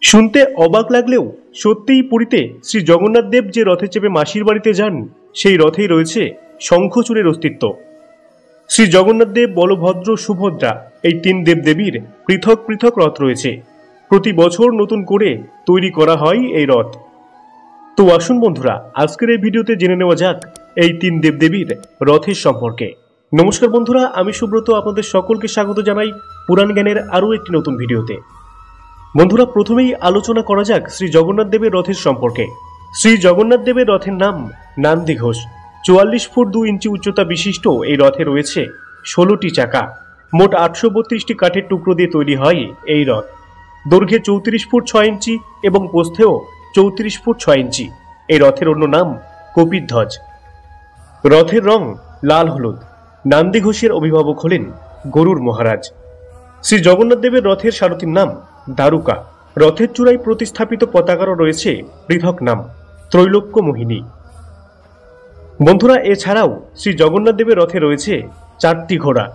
শুনতে অবাক লাগলেও সত্যিই পুরীতে শ্রী জগন্নাথ দেব যে রথে চেপে মাসির বাড়িতে যান সেই রথেই রয়েছে শঙ্খচূড়ের অস্তিত্ব। শ্রী জগন্নাথ দেব, বলভদ্র, সুভদ্রা এই তিন দেবদেবীর পৃথক পৃথক রথ রয়েছে। প্রতি বছর নতুন করে তৈরি করা হয় এই রথ। তো আসুন বন্ধুরা, আজকের এই ভিডিওতে জেনে নেওয়া যাক এই তিন দেবদেবীর রথের সম্পর্কে। নমস্কার বন্ধুরা, আমি সুব্রত আপনাদের সকলকে স্বাগত জানাই পুরাণ জ্ঞানের আরও একটি নতুন ভিডিওতে। বন্ধুরা, প্রথমেই আলোচনা করা যাক শ্রী জগন্নাথ দেবের রথের সম্পর্কে। শ্রী জগন্নাথ দেবের রথের নাম নান্দি ঘোষ। 44 ফুট 2 ইঞ্চি উচ্চতা বিশিষ্ট এই রথে রয়েছে 16টি চাকা। মোট 832টি কাঠের টুকরো দিয়ে তৈরি হয় এই রথ। দৈর্ঘ্যে 34 ফুট 6 ইঞ্চি এবং প্রস্থেও 34 ফুট 6 ইঞ্চি। এই রথের অন্য নাম কপিধ্বজ। রথের রং লাল হলুদ। নান্দি ঘোষের অভিভাবক হলেন গরুর মহারাজ। শ্রী জগন্নাথ দেবের রথের সারথীর নাম দারুকা। রথের চূড়ায় প্রতিস্থাপিত পতাকারও রয়েছে পৃথক নাম ত্রৈলোক্য মোহিনী। বন্ধুরা, এছাড়াও শ্রী জগন্নাথ দেবের রথে রয়েছে 4টি ঘোড়া।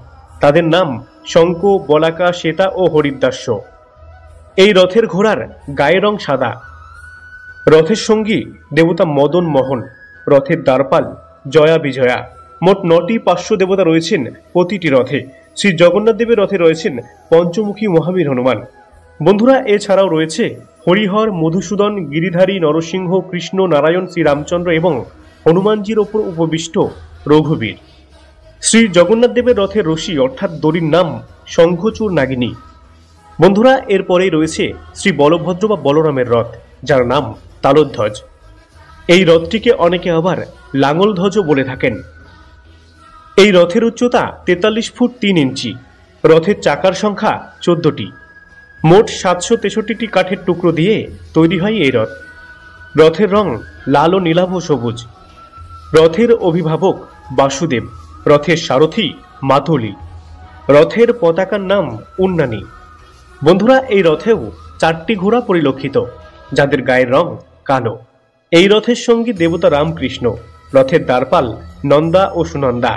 তাদের নাম শঙ্খ, বলাকা, শ্বেতা ও হরিদ্রাস্য। এই রথের ঘোড়ার গায়ের রং সাদা। রথের সঙ্গী দেবতা মদন মোহন। রথের দ্বারপাল জয়া বিজয়া। মোট 9টি পার্শ্ব দেবতা রয়েছেন প্রতিটি রথে। শ্রী জগন্নাথ দেবের রথে রয়েছেন পঞ্চমুখী মহাবীর হনুমান। বন্ধুরা, এছাড়াও রয়েছে হরিহর, মধুসূদন, গিরিধারী, নরসিংহ, কৃষ্ণ, নারায়ণ, শ্রীরামচন্দ্র এবং হনুমানজির ওপর উপবিষ্ট রঘুবীর। শ্রী জগন্নাথ দেবের রথের রশি অর্থাৎ দড়ির নাম শঙ্খচূড় নাগিনী। বন্ধুরা, এরপরেই রয়েছে শ্রী বলভদ্র বা বলরামের রথ, যার নাম তালধ্বজ। এই রথটিকে অনেকে আবার লাঙল ধ্বজও বলে থাকেন। এই রথের উচ্চতা 43 ফুট 3 ইঞ্চি। রথের চাকার সংখ্যা 14টি। মোট 763টি কাঠের টুকরো দিয়ে তৈরি হয় এই রথ। রথের রং লাল ও নীলাভ সবুজ। রথের অভিভাবক বাসুদেব। রথের সারথী মাতুলি। রথের পতাকার নাম উন্নানী। বন্ধুরা, এই রথেও 4টি ঘোড়া পরিলক্ষিত, যাদের গায়ের রং কালো। এই রথের সঙ্গী দেবতা রামকৃষ্ণ। রথের দ্বারপাল নন্দা ও সুনন্দা।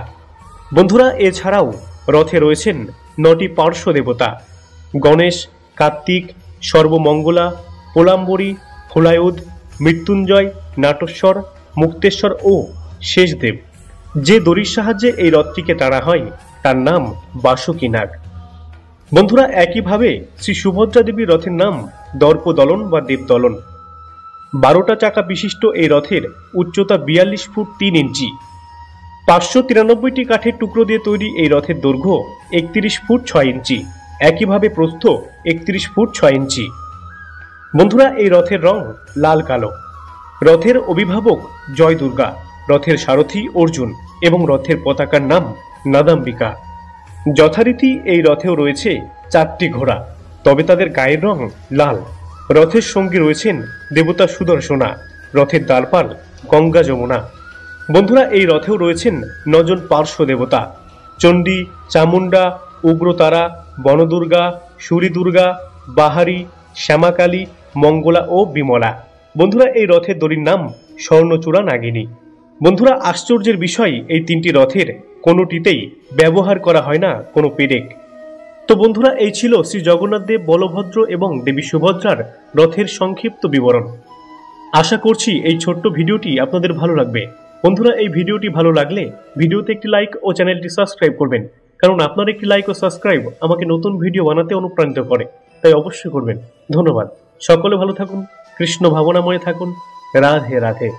বন্ধুরা, এছাড়াও রথে রয়েছেন 9টি পার্শ্ব দেবতা: গণেশ, কার্তিক, সর্বমঙ্গলা, পোলাম্বরী, ফুলায়ুধ, মৃত্যুঞ্জয়, নাটেশ্বর, মুক্তেশ্বর ও শেষদেব। যে দড়ির সাহায্যে এই রথটিকে টানা হয় তার নাম বাসুকীনাগ। বন্ধুরা, একইভাবে শ্রী সুভদ্রা দেবীর রথের নাম দর্পদলন বা দেবদলন। 12টা চাকা বিশিষ্ট এই রথের উচ্চতা 42 ফুট 3 ইঞ্চি। 593টি কাঠের টুকরো দিয়ে তৈরি এই রথের দৈর্ঘ্য 31 ফুট 6 ইঞ্চি। একইভাবে প্রস্থ 31 ফুট 6 ইঞ্চি। বন্ধুরা, এই রথের রং লাল কালো। রথের অভিভাবক জয় দুর্গা। রথের সারথী অর্জুন এবং রথের পতাকার নাম নাদাম্বিকা। যথারীতি এই রথেও রয়েছে 4টি ঘোড়া, তবে তাদের গায়ের রং লাল। রথের সঙ্গী রয়েছেন দেবতা সুদর্শনা। রথের দ্বারপাল গঙ্গা যমুনা। বন্ধুরা, এই রথেও রয়েছেন 9 জন পার্শ্ব দেবতা: চণ্ডী, চামুন্ডা, উগ্রতারা, বনদুর্গা, সুরী দুর্গা, বাহারী, শ্যামাকালী, মঙ্গলা ও বিমলা। বন্ধুরা, এই রথের দড়ির নাম স্বর্ণচূড়া নাগিনী। বন্ধুরা, আশ্চর্যের বিষয়, এই 3টি রথের কোনোটিতেই ব্যবহার করা হয় না কোনো পেরেক। তো বন্ধুরা, এই ছিল শ্রী জগন্নাথ দেব, বলভদ্র এবং দেবী সুভদ্রার রথের সংক্ষিপ্ত বিবরণ। আশা করছি এই ছোট্ট ভিডিওটি আপনাদের ভালো লাগবে। বন্ধুরা, এই ভিডিওটি ভালো লাগলে ভিডিওতে একটি লাইক ও চ্যানেলটি সাবস্ক্রাইব করবেন, কারণ আপনার একটি লাইক ও সাবস্ক্রাইব আমাকে নতুন ভিডিও বানাতে অনুপ্রাণিত করে, তাই অবশ্যই করবেন। ধন্যবাদ। সকলে ভালো থাকুন, কৃষ্ণ ভাবনাময় থাকুন। রাধে রাধে।